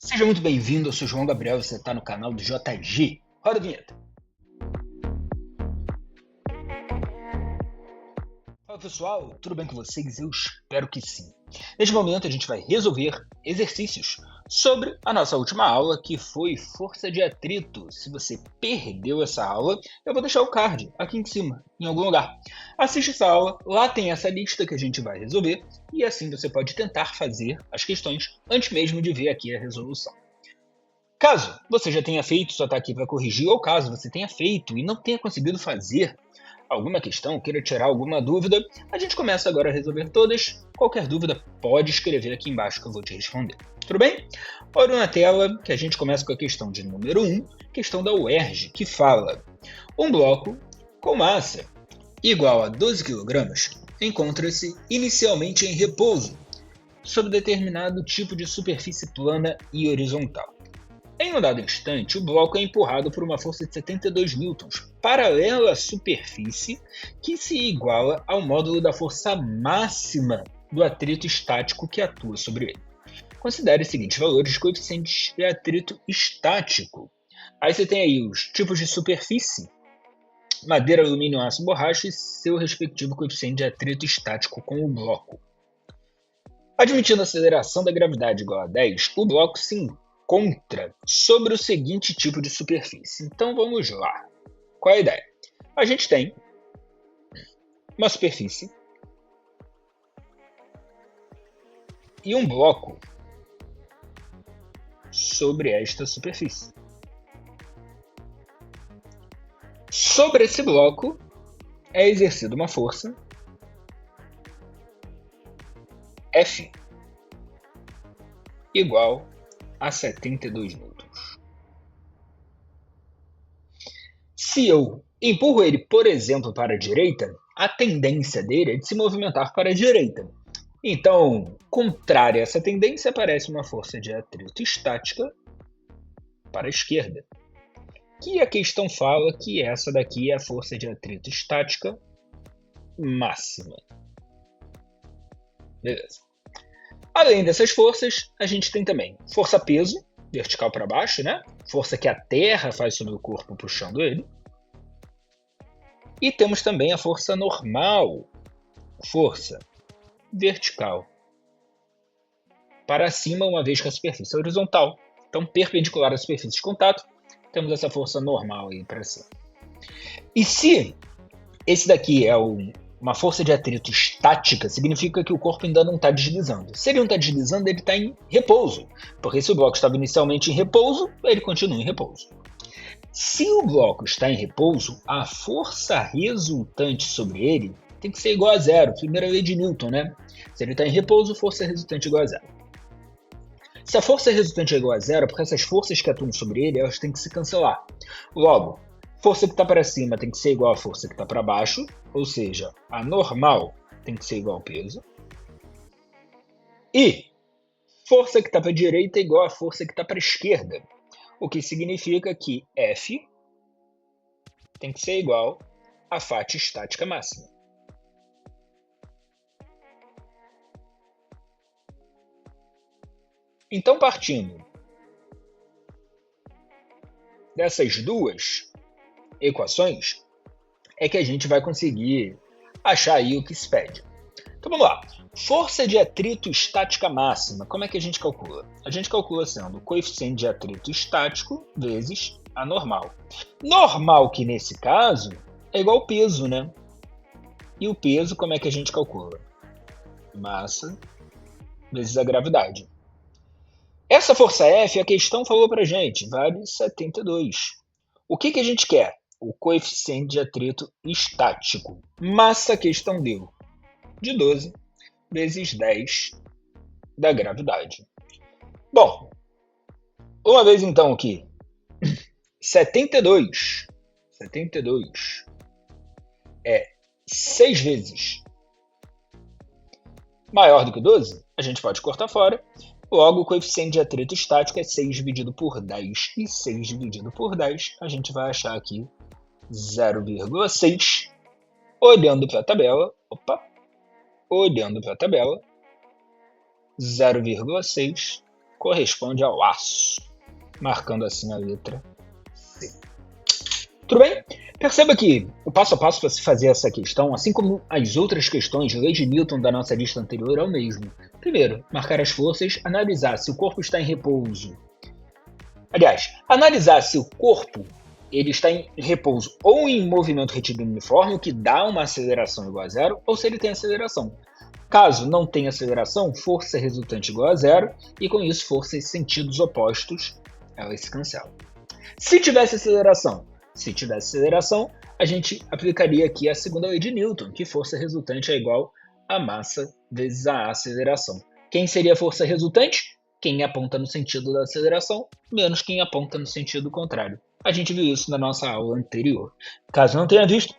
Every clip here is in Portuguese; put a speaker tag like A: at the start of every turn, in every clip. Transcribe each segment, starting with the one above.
A: Seja muito bem-vindo, eu sou João Gabriel, você está no canal do JG. Roda a vinheta. Fala pessoal, tudo bem com vocês? Eu espero que sim. Neste momento a gente vai resolver exercícios sobre a nossa última aula, que foi força de atrito. Se você perdeu essa aula, eu vou deixar o card aqui em cima, em algum lugar. Assiste essa aula, lá tem essa lista que a gente vai resolver, e assim você pode tentar fazer as questões antes mesmo de ver aqui a resolução. Caso você já tenha feito, só está aqui para corrigir, ou caso você tenha feito e não tenha conseguido fazer alguma questão, queira tirar alguma dúvida, a gente começa agora a resolver todas. Qualquer dúvida pode escrever aqui embaixo que eu vou te responder. Tudo bem? Olha na tela que a gente começa com a questão de número 1, questão da UERJ, que fala: um bloco com massa igual a 12 kg encontra-se inicialmente em repouso sob determinado tipo de superfície plana e horizontal. Em um dado instante, o bloco é empurrado por uma força de 72 newtons, paralela à superfície, que se iguala ao módulo da força máxima do atrito estático que atua sobre ele. Considere os seguintes valores coeficientes de atrito estático. Aí você tem aí os tipos de superfície: madeira, alumínio, aço, borracha, e seu respectivo coeficiente de atrito estático com o bloco. Admitindo a aceleração da gravidade igual a 10, o bloco se encontra sobre o seguinte tipo de superfície. Então vamos lá. Qual é a ideia? A gente tem uma superfície e um bloco sobre esta superfície. Sobre esse bloco é exercida uma força F igual a 72 newtons. Se eu empurro ele, por exemplo, para a direita, a tendência dele é de se movimentar para a direita. Então, contrária a essa tendência, aparece uma força de atrito estática para a esquerda. Que a questão fala que essa daqui é a força de atrito estática máxima. Beleza. Além dessas forças, a gente tem também força-peso, vertical para baixo, né? Força que a Terra faz sobre o corpo puxando ele. E temos também a força normal, força vertical para cima, uma vez que a superfície é horizontal. Então, perpendicular à superfície de contato, temos essa força normal aí para cima. E se esse daqui é uma força de atrito estática, significa que o corpo ainda não está deslizando. Se ele não está deslizando, ele está em repouso, porque se o bloco estava inicialmente em repouso, ele continua em repouso. Se o bloco está em repouso, a força resultante sobre ele tem que ser igual a zero. Primeira lei de Newton, né? Se ele está em repouso, força resultante é igual a zero. Se a força resultante é igual a zero, porque essas forças que atuam sobre ele, elas têm que se cancelar. Logo, força que está para cima tem que ser igual à força que está para baixo, ou seja, a normal tem que ser igual ao peso. E força que está para a direita é igual à força que está para a esquerda, o que significa que F tem que ser igual à faixa estática máxima. Então, partindo dessas duas equações, é que a gente vai conseguir achar aí o que se pede. Então vamos lá. Força de atrito estática máxima, como é que a gente calcula? A gente calcula sendo o coeficiente de atrito estático vezes a normal. Normal, que nesse caso é igual ao peso, né? E o peso, como é que a gente calcula? Massa vezes a gravidade. Essa força F, a questão falou pra gente, vale 72. O que a gente quer? O coeficiente de atrito estático. Massa, a questão deu de 12 vezes 10 da gravidade. Bom, uma vez então aqui, 72 é 6 vezes maior do que 12, a gente pode cortar fora. Logo, o coeficiente de atrito estático é 6 dividido por 10. E 6 dividido por 10, a gente vai achar aqui 0,6. Olhando para a tabela, 0,6 corresponde ao aço, marcando assim a letra C. Tudo bem? Perceba que o passo a passo para se fazer essa questão, assim como as outras questões de leis de Newton da nossa lista anterior, é o mesmo. Primeiro, marcar as forças, analisar se o corpo está em repouso. Aliás, analisar se o corpo ele está em repouso ou em movimento retilíneo uniforme, o que dá uma aceleração igual a zero, ou se ele tem aceleração. Caso não tenha aceleração, força resultante igual a zero, e com isso forças em sentidos opostos, elas se cancelam. Se tivesse aceleração, a gente aplicaria aqui a segunda lei de Newton, que força resultante é igual a massa vezes a aceleração. Quem seria a força resultante? Quem aponta no sentido da aceleração, menos quem aponta no sentido contrário. A gente viu isso na nossa aula anterior. Caso não tenha visto,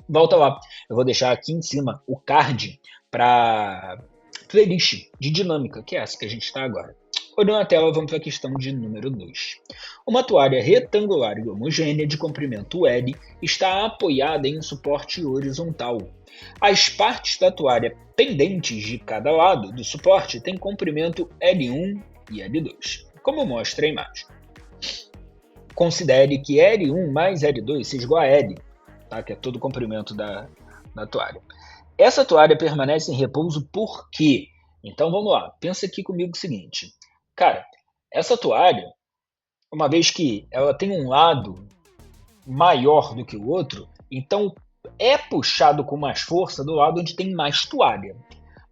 A: volta lá. Eu vou deixar aqui em cima o card para playlist de dinâmica, que é essa que a gente está agora. Olhando a tela, vamos para a questão de número 2. Uma toalha retangular e homogênea de comprimento L está apoiada em um suporte horizontal. As partes da toalha pendentes de cada lado do suporte têm comprimento L1 e L2, como mostra a imagem. Considere que L1 mais L2 seja igual a L, tá? Que é todo o comprimento da toalha. Essa toalha permanece em repouso por quê? Então vamos lá, pensa aqui comigo o seguinte. Cara, essa toalha, uma vez que ela tem um lado maior do que o outro, então é puxado com mais força do lado onde tem mais toalha.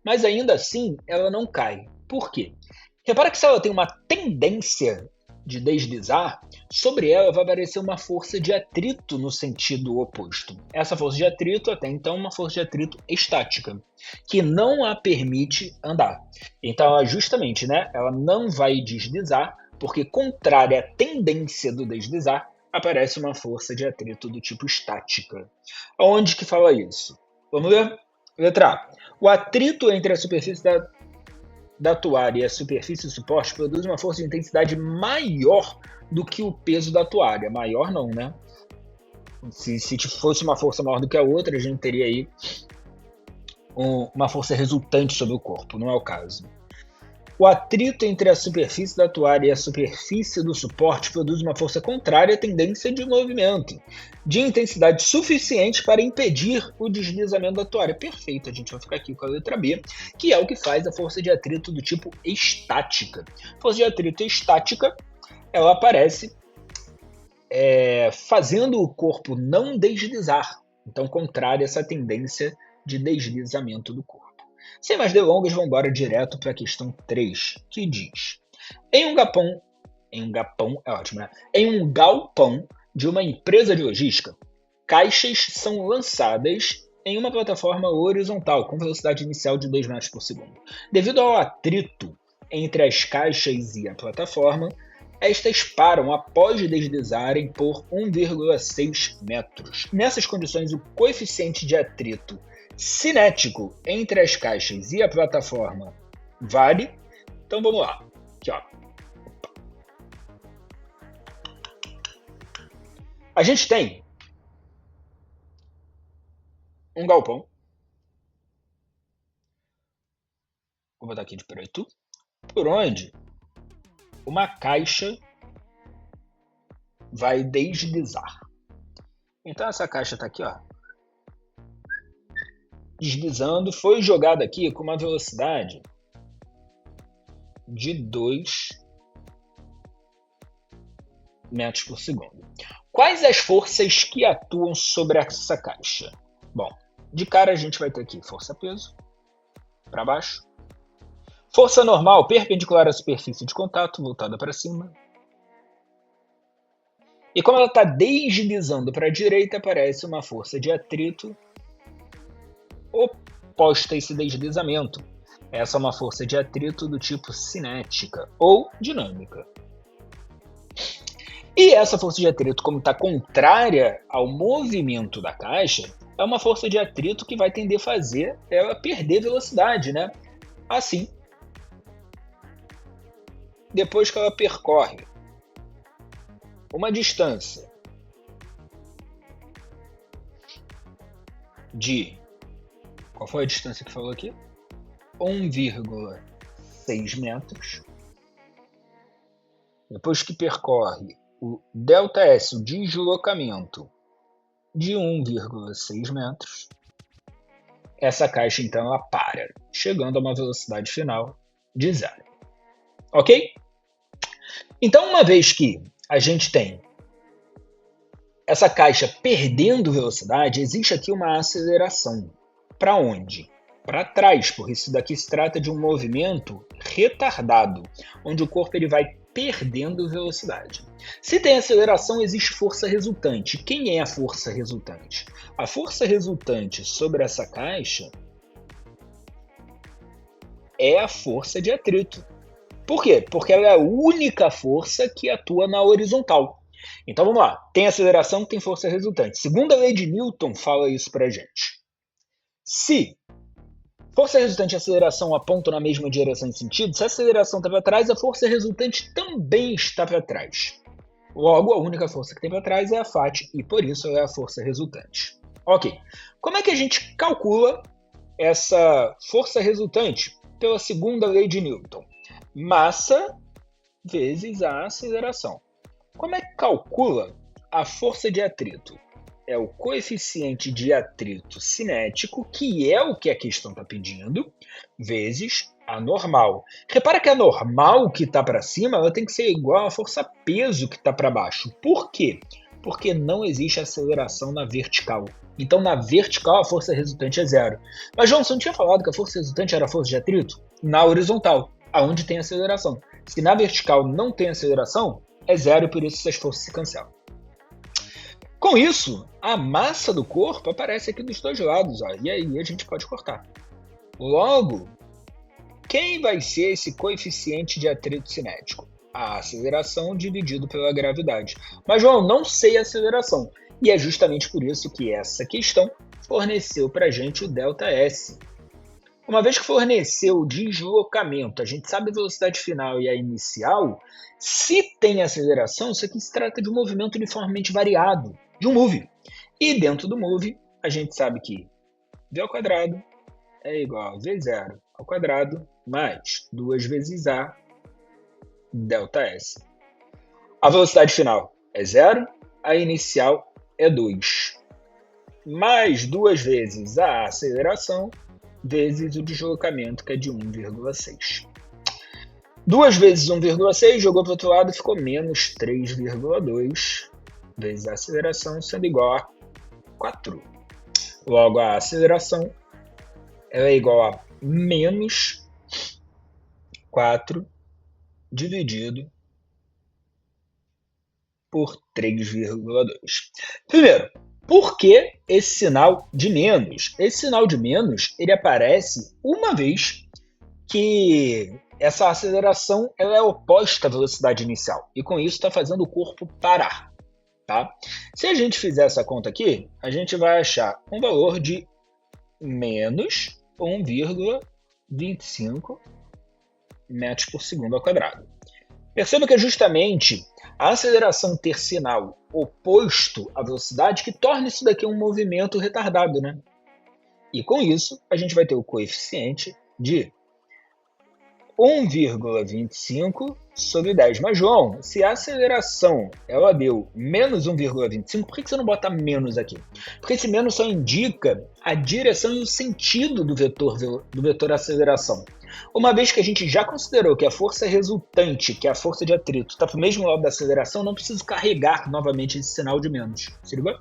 A: Mas ainda assim, ela não cai. Por quê? Repara que se ela tem uma tendência de deslizar, sobre ela vai aparecer uma força de atrito no sentido oposto. Essa força de atrito, até então, é uma força de atrito estática, que não a permite andar. Então, ela justamente, ela não vai deslizar, porque contrária à tendência do deslizar, aparece uma força de atrito do tipo estática. Onde que fala isso? Vamos ver? Letra A. O atrito entre a superfície da toalha e a superfície do suporte produz uma força de intensidade maior do que o peso da toalha. Maior não, né? Se fosse uma força maior do que a outra, a gente teria aí uma força resultante sobre o corpo. Não é o caso. O atrito entre a superfície da toalha e a superfície do suporte produz uma força contrária à tendência de movimento, de intensidade suficiente para impedir o deslizamento da toalha. Perfeito, a gente vai ficar aqui com a letra B, que é o que faz a força de atrito do tipo estática. Força de atrito estática, ela aparece fazendo o corpo não deslizar, então contrária a essa tendência de deslizamento do corpo. Sem mais delongas, vamos embora direto para a questão 3, que diz: em um galpão de uma empresa de logística, caixas são lançadas em uma plataforma horizontal com velocidade inicial de 2 metros por segundo. Devido ao atrito entre as caixas e a plataforma, estas param após deslizarem por 1,6 metros. Nessas condições, o coeficiente de atrito cinético entre as caixas e a plataforma vale. Então vamos lá. Aqui, ó. A gente tem um galpão. Vou botar aqui de preto. Por onde uma caixa vai deslizar. Então essa caixa está aqui, ó, deslizando, foi jogada aqui com uma velocidade de 2 metros por segundo. Quais as forças que atuam sobre essa caixa? Bom, de cara a gente vai ter aqui força-peso para baixo, força normal perpendicular à superfície de contato voltada para cima. E como ela está deslizando para a direita, aparece uma força de atrito oposta a esse deslizamento. Essa é uma força de atrito do tipo cinética ou dinâmica. E essa força de atrito, como está contrária ao movimento da caixa, é uma força de atrito que vai tender a fazer ela perder velocidade, né? Assim, depois que ela percorre uma distância de... Qual foi a distância que falou aqui? 1,6 metros. depois que percorre o ΔS, o deslocamento, de 1,6 metros, essa caixa então ela para, chegando a uma velocidade final de 0. Ok? Então, uma vez que a gente tem essa caixa perdendo velocidade, existe aqui uma aceleração. Para onde? Para trás, porque isso daqui se trata de um movimento retardado, onde o corpo ele vai perdendo velocidade. Se tem aceleração, existe força resultante. Quem é a força resultante? A força resultante sobre essa caixa é a força de atrito. Por quê? Porque ela é a única força que atua na horizontal. Então vamos lá. Tem aceleração, tem força resultante. Segunda lei de Newton fala isso pra gente. Se força resultante e aceleração apontam na mesma direção e sentido, se a aceleração está para trás, a força resultante também está para trás. Logo, a única força que tem para trás é a FAT e por isso é a força resultante. Ok. Como é que a gente calcula essa força resultante? Pela segunda lei de Newton. Massa vezes a aceleração. Como é que calcula a força de atrito? É o coeficiente de atrito cinético, que é o que a questão está pedindo, vezes a normal. Repara que a normal que está para cima ela tem que ser igual à força-peso que está para baixo. Por quê? Porque não existe aceleração na vertical. Então, na vertical, a força resultante é 0. Mas, João, você não tinha falado que a força resultante era a força de atrito? Na horizontal, aonde tem aceleração. Se na vertical não tem aceleração, é 0 e por isso essas forças se cancelam. Com isso, a massa do corpo aparece aqui dos dois lados, ó, e aí a gente pode cortar. Logo, quem vai ser esse coeficiente de atrito cinético? A aceleração dividido pela gravidade. Mas, João, não sei a aceleração. E é justamente por isso que essa questão forneceu para a gente o ΔS. Uma vez que forneceu o deslocamento, a gente sabe a velocidade final e a inicial, se tem aceleração, isso aqui se trata de um movimento uniformemente variado, de um move. E dentro do move, a gente sabe que v ao quadrado é igual a v0 ao quadrado mais 2 vezes a ΔS. A velocidade final é 0, a inicial é 2. Mais 2 vezes a aceleração vezes o deslocamento, que é de 1,6. 2 vezes 1,6, jogou para o outro lado, ficou menos 3,2 vezes a aceleração, sendo igual a 4. Logo, a aceleração ela é igual a menos 4 dividido por 3,2. Primeiro, por que esse sinal de menos? Esse sinal de menos ele aparece uma vez que essa aceleração ela é oposta à velocidade inicial. E com isso está fazendo o corpo parar. Tá? Se a gente fizer essa conta aqui, a gente vai achar um valor de menos 1,25 metros por segundo ao quadrado. Perceba que é justamente a aceleração ter sinal oposto à velocidade que torna isso daqui um movimento retardado, né? E com isso, a gente vai ter o coeficiente de 1,25 sobre 10. Mas, João, se a aceleração ela deu menos 1,25, por que você não bota menos aqui? Porque esse menos só indica a direção e o sentido do vetor aceleração. Uma vez que a gente já considerou que a força resultante, que é a força de atrito, está para o mesmo lado da aceleração, não preciso carregar novamente esse sinal de menos. Se ligou?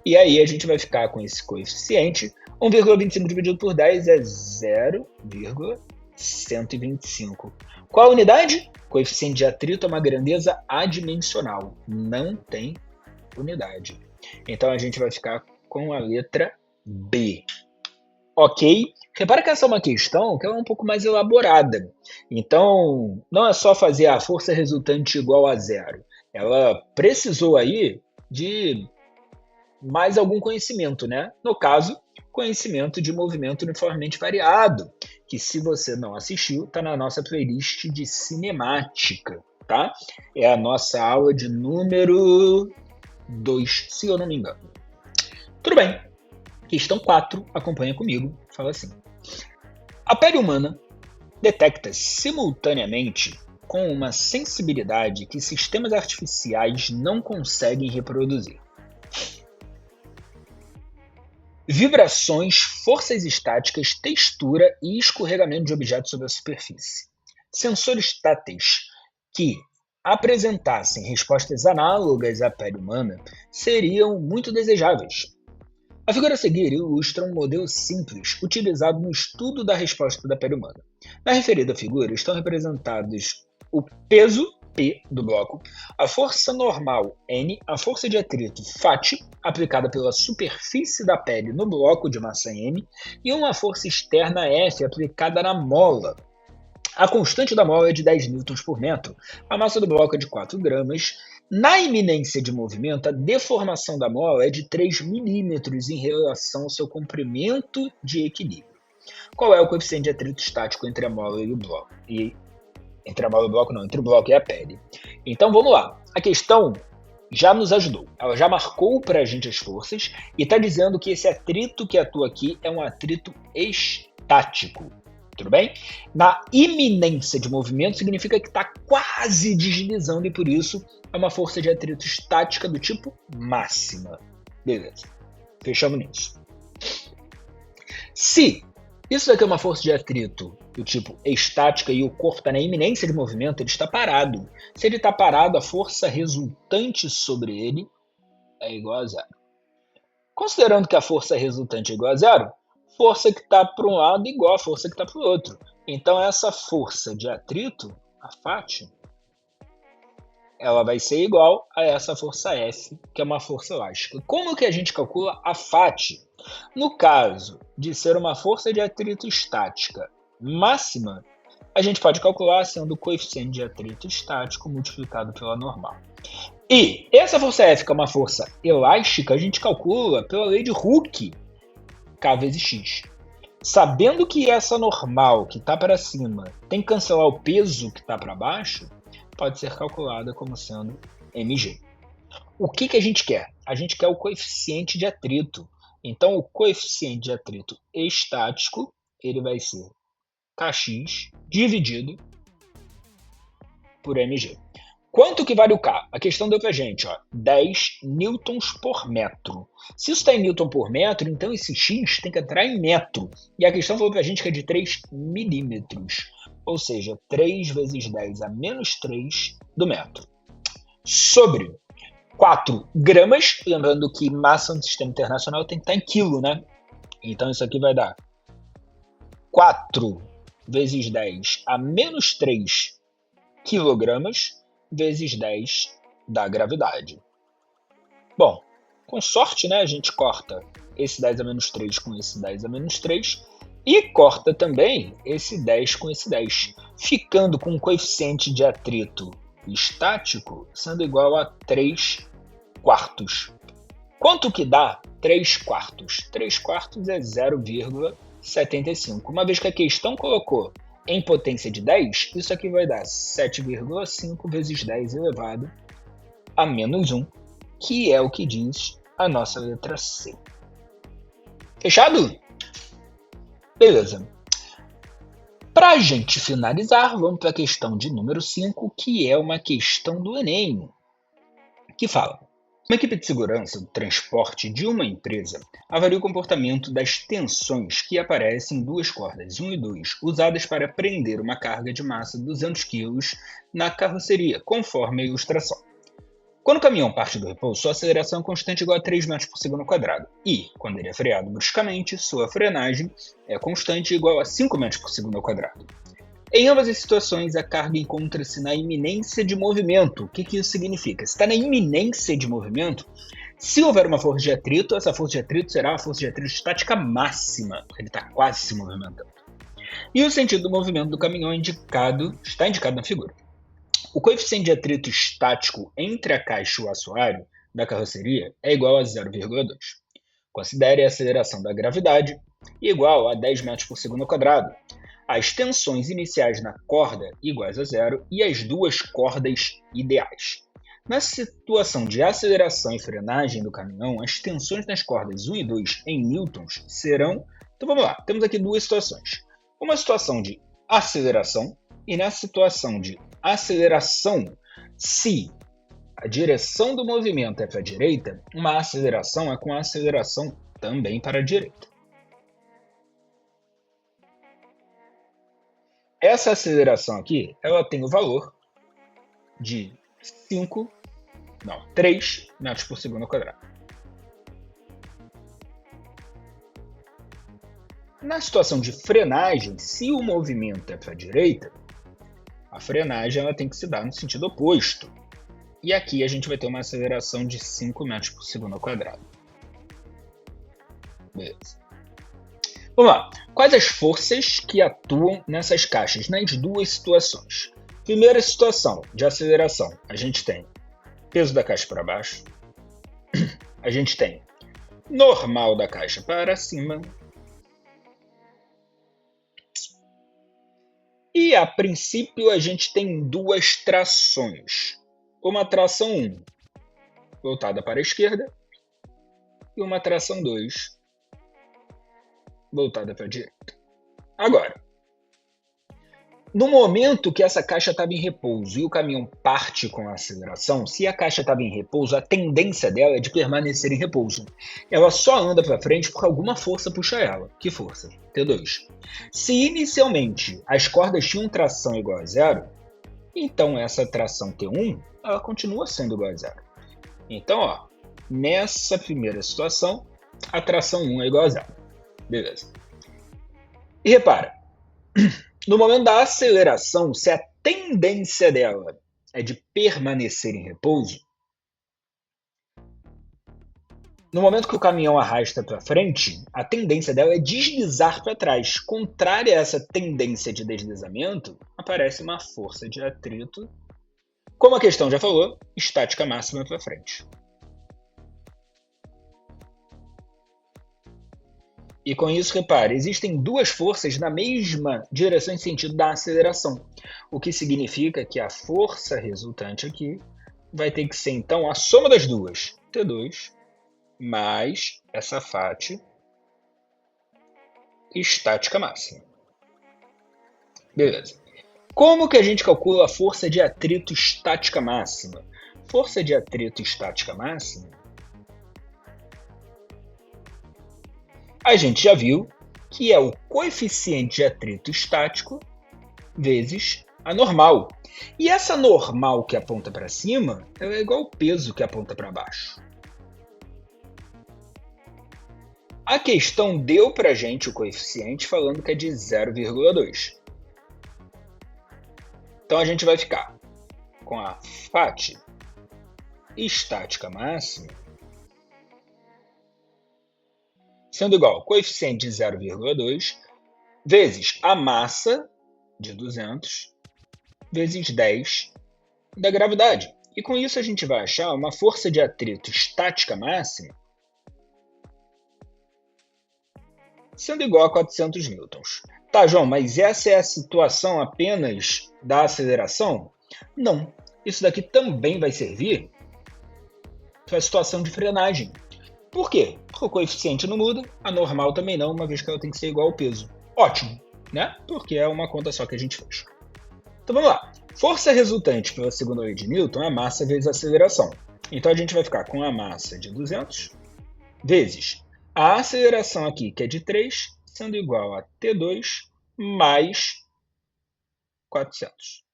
A: E aí a gente vai ficar com esse coeficiente. 1,25 dividido por 10 é 0,125. Qual a unidade? Coeficiente de atrito é uma grandeza adimensional. Não tem unidade. Então a gente vai ficar com a letra B. Ok? Repara que essa é uma questão que ela é um pouco mais elaborada. Então, não é só fazer a força resultante igual a 0. Ela precisou aí de mais algum conhecimento, né? No caso, conhecimento de movimento uniformemente variado, que se você não assistiu, está na nossa playlist de cinemática, tá? É a nossa aula de número 2, se eu não me engano. Tudo bem. Questão 4, acompanha comigo, fala assim. A pele humana detecta simultaneamente com uma sensibilidade que sistemas artificiais não conseguem reproduzir. Vibrações, forças estáticas, textura e escorregamento de objetos sobre a superfície. Sensores táteis que apresentassem respostas análogas à pele humana seriam muito desejáveis. A figura a seguir ilustra um modelo simples utilizado no estudo da resposta da pele humana. Na referida figura estão representados o peso P do bloco, a força normal N, a força de atrito Φ, aplicada pela superfície da pele no bloco de massa M, e uma força externa F aplicada na mola. A constante da mola é de 10 newtons por metro, a massa do bloco é de 4 gramas. Na iminência de movimento, a deformação da mola é de 3 milímetros em relação ao seu comprimento de equilíbrio. Qual é o coeficiente de atrito estático entre a mola e o bloco? Entre o bloco e a pele. Então vamos lá. A questão já nos ajudou. Ela já marcou para a gente as forças e está dizendo que esse atrito que atua aqui é um atrito estático. Tudo bem? Na iminência de movimento significa que está quase deslizando e por isso é uma força de atrito estática do tipo máxima. Beleza. Fechamos nisso. Se isso daqui é uma força de atrito do tipo estática e o corpo está na iminência de movimento, ele está parado. Se ele está parado, a força resultante sobre ele é igual a zero. Considerando que a força resultante é igual a zero, força que está para um lado é igual a força que está para o outro. Então essa força de atrito, a Φ, ela vai ser igual a essa força F, que é uma força elástica. Como que a gente calcula a Φ? No caso de ser uma força de atrito estática máxima, a gente pode calcular sendo o coeficiente de atrito estático multiplicado pela normal. E essa força F, que é uma força elástica, a gente calcula pela lei de Hooke, K vezes X. Sabendo que essa normal, que está para cima, tem que cancelar o peso que está para baixo, pode ser calculada como sendo mg. O que a gente quer? A gente quer o coeficiente de atrito. Então, o coeficiente de atrito estático ele vai ser Kx dividido por mg. Quanto que vale o K? A questão deu pra gente, 10 newtons por metro. Se isso está em newton por metro, então esse X tem que entrar em metro. E a questão falou pra gente que é de 3 milímetros. Ou seja, 3 vezes 10 a menos 3 do metro. Sobre 4 gramas, lembrando que massa no sistema internacional tem que estar em quilo, né? Então isso aqui vai dar 4 vezes 10 a menos 3 quilogramas vezes 10 da gravidade. Bom, com sorte, né, a gente corta esse 10 a menos 3 com esse 10 a menos 3 e corta também esse 10 com esse 10, ficando com um coeficiente de atrito estático sendo igual a 3 quartos. Quanto que dá 3 quartos? 3 quartos é 0,75. Uma vez que a questão colocou em potência de 10, isso aqui vai dar 7,5 vezes 10 elevado a menos 1, que é o que diz a nossa letra C. Fechado? Beleza. Para a gente finalizar, vamos para a questão de número 5, que é uma questão do Enem, que fala: uma equipe de segurança do transporte de uma empresa avalia o comportamento das tensões que aparecem em duas cordas 1 e 2, usadas para prender uma carga de massa de 200 kg na carroceria, conforme a ilustração. Quando o caminhão parte do repouso, sua aceleração é constante igual a 3 metros por segundo ao quadrado, e, quando ele é freado bruscamente, sua frenagem é constante igual a 5 metros por segundo ao quadrado. Em ambas as situações, a carga encontra-se na iminência de movimento. O que isso significa? Se está na iminência de movimento, se houver uma força de atrito, essa força de atrito será a força de atrito estática máxima, porque ele está quase se movimentando. E o sentido do movimento do caminhão está indicado na figura. O coeficiente de atrito estático entre a caixa e o assoalho da carroceria é igual a 0,2. Considere a aceleração da gravidade igual a 10 metros por segundo ao quadrado. As tensões iniciais na corda iguais a zero e as duas cordas ideais. Na situação de aceleração e frenagem do caminhão, as tensões nas cordas 1 e 2 em newtons serão... Então vamos lá, temos aqui duas situações. Uma situação de aceleração e na situação de aceleração, se a direção do movimento é para a direita, uma aceleração é com aceleração também para a direita. Essa aceleração aqui, ela tem o valor de 3 metros por segundo ao quadrado. Na situação de frenagem, se o movimento é para a direita, a frenagem ela tem que se dar no sentido oposto. E aqui a gente vai ter uma aceleração de 5 metros por segundo ao quadrado. Beleza. Vamos lá. Quais as forças que atuam nessas caixas nas duas situações? Primeira situação de aceleração, a gente tem peso da caixa para baixo, a gente tem normal da caixa para cima, e a princípio a gente tem duas trações. Uma tração 1 voltada para a esquerda e uma tração 2 voltada para a direita. Agora, no momento que essa caixa estava em repouso e o caminhão parte com a aceleração, se a caixa estava em repouso, a tendência dela é de permanecer em repouso. Ela só anda para frente porque alguma força puxa ela. Que força? T2. Se inicialmente as cordas tinham tração igual a zero, então essa tração T1 ela continua sendo igual a zero. Então, ó, nessa primeira situação, a tração 1 é igual a zero. Beleza. E repara, no momento da aceleração, se a tendência dela é de permanecer em repouso, no momento que o caminhão arrasta para frente, a tendência dela é deslizar para trás. Contrária a essa tendência de deslizamento, aparece uma força de atrito, como a questão já falou, estática máxima para frente. E com isso, repare, existem duas forças na mesma direção em sentido da aceleração, o que significa que a força resultante aqui vai ter que ser, então, a soma das duas, T2, mais essa fat estática máxima. Beleza. Como que a gente calcula a força de atrito estática máxima? Força de atrito estática máxima, a gente já viu que é o coeficiente de atrito estático vezes a normal. E essa normal que aponta para cima ela é igual ao peso que aponta para baixo. A questão deu para a gente o coeficiente falando que é de 0,2. Então a gente vai ficar com a fat estática máxima sendo igual ao coeficiente de 0,2 vezes a massa de 200 vezes 10 da gravidade. E com isso a gente vai achar uma força de atrito estática máxima sendo igual a 400 newtons. Tá, João, mas essa é a situação apenas da aceleração? Não. Isso daqui também vai servir para a situação de frenagem. Por quê? Porque o coeficiente não muda, a normal também não, uma vez que ela tem que ser igual ao peso. Ótimo, né? Porque é uma conta só que a gente fez. Então vamos lá. Força resultante pela segunda lei de Newton é a massa vezes a aceleração. Então a gente vai ficar com a massa de 200 vezes a aceleração aqui, que é de 3, sendo igual a T2 mais 400.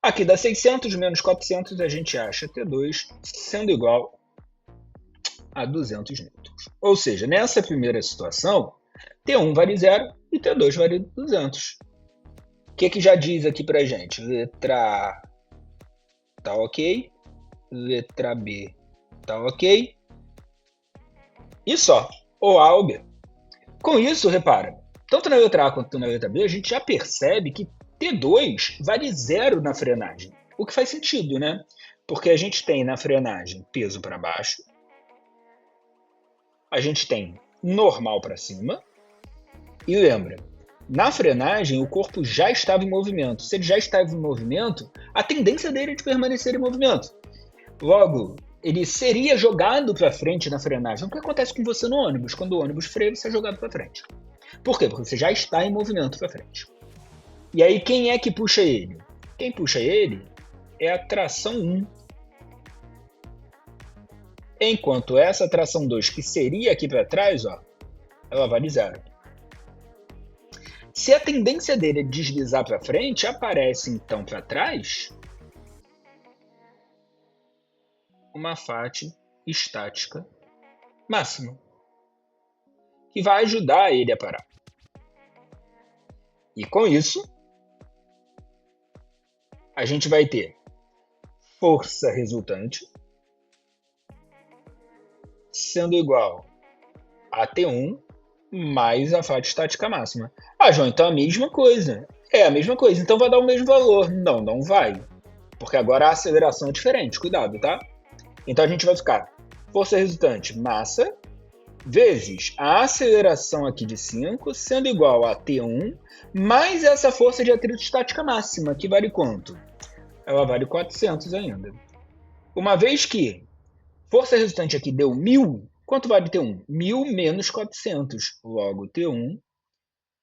A: Aqui dá 600 menos 400, a gente acha T2 sendo igual a 200 newtons. Ou seja, nessa primeira situação, T1 vale 0 e T2 vale 200. O que já diz aqui pra gente? Letra A tá ok, letra B tá ok, e só, ou A ou B. Com isso, repara, tanto na letra A quanto na letra B, a gente já percebe que T2 vale 0 na frenagem, o que faz sentido, né? Porque a gente tem na frenagem peso para baixo, a gente tem normal para cima, e lembra, na frenagem o corpo já estava em movimento. Se ele já estava em movimento, a tendência dele é de permanecer em movimento. Logo, ele seria jogado para frente na frenagem. O que acontece com você no ônibus? Quando o ônibus freia, você é jogado para frente. Por quê? Porque você já está em movimento para frente. E aí, quem é que puxa ele? quem puxa ele é a tração 1. Enquanto essa tração 2, que seria aqui para trás, ó, ela vale 0. Se a tendência dele é deslizar para frente, aparece então para trás uma faixa estática máxima, que vai ajudar ele a parar. E com isso, a gente vai ter força resultante sendo igual a T1 mais a faixa estática máxima. Ah, João, então é a mesma coisa. É a mesma coisa, então vai dar o mesmo valor. Não, não vai. Porque agora a aceleração é diferente, cuidado, tá? Então a gente vai ficar força resultante, massa, vezes a aceleração aqui de 5, sendo igual a T1, mais essa força de atrito estática máxima, que vale quanto? Ela vale 400 ainda. Uma vez que força resultante aqui deu 1.000, quanto vale T1? 1.000 menos 400. Logo, T1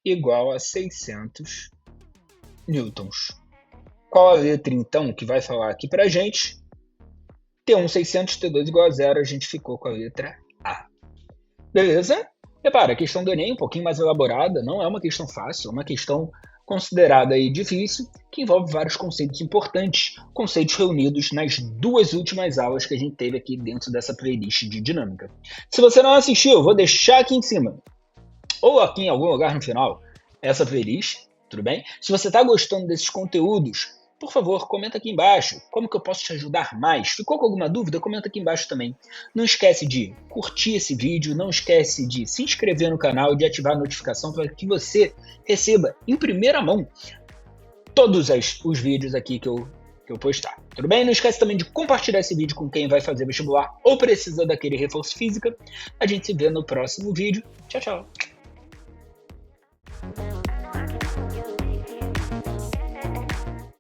A: igual a 600 newtons. Qual a letra, então, que vai falar aqui pra gente? T1 600, T2 igual a 0. A gente ficou com a letra A. Beleza? Repara, a questão do Enem é um pouquinho mais elaborada. Não é uma questão fácil, é uma questão considerada aí difícil, que envolve vários conceitos importantes, conceitos reunidos nas 2 últimas aulas que a gente teve aqui dentro dessa playlist de dinâmica. Se você não assistiu, eu vou deixar aqui em cima, ou aqui em algum lugar no final, essa playlist, tudo bem? Se você está gostando desses conteúdos, por favor, comenta aqui embaixo como que eu posso te ajudar mais. Ficou com alguma dúvida? Comenta aqui embaixo também. Não esquece de curtir esse vídeo, não esquece de se inscrever no canal e de ativar a notificação para que você receba em primeira mão todos os vídeos aqui que eu postar. Tudo bem? Não esquece também de compartilhar esse vídeo com quem vai fazer vestibular ou precisa daquele reforço físico. A gente se vê no próximo vídeo. Tchau, tchau.